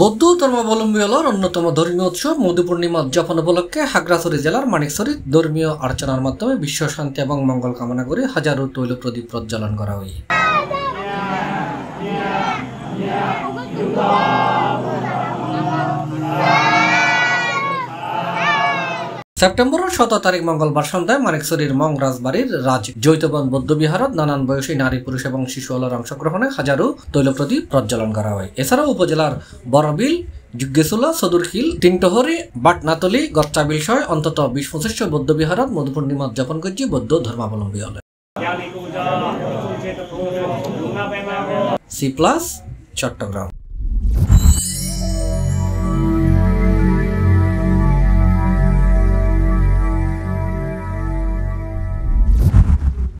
বৌদ্ধ ধর্মাবলম্বীদের অন্যতম ধর্মীয় উৎসব মধু পূর্ণিমা উদযাপন উপলক্ষে খাগড়াছড়ি জেলার মানিকছড়িত ধর্মীয় আর্চনার মাধ্যমে বিশ্ব শান্তি এবং মঙ্গল কামনা করে হাজারো তৈল প্রদীপ প্রজ্বলন করা হয়। সেপ্টেম্বরের 17 তারিখ মঙ্গলবার সন্ধ্যায় মানিকছড়ির মং রাজবাড়ির রাজ জৈতবন বৌদ্ধবিহারত নানান বয়সী নারী পুরুষ এবং শিশুদের অংশগ্রহণে হাজারো তৈল প্রদীপ প্রজ্বলন করা হয়। এছাড়াও উপজেলার বড়বিল, যুগ্গেচুলা, সদুরখিল, তিনটহরি, বাটনাতলি, গচ্চাবিল সহ অন্তত 20-25 বৌদ্ধবিহারত মধু পূর্ণিমা উদযাপন করছে বৌদ্ধ ধর্মাবলম্বী হলে। C+ চট্টগ্রাম।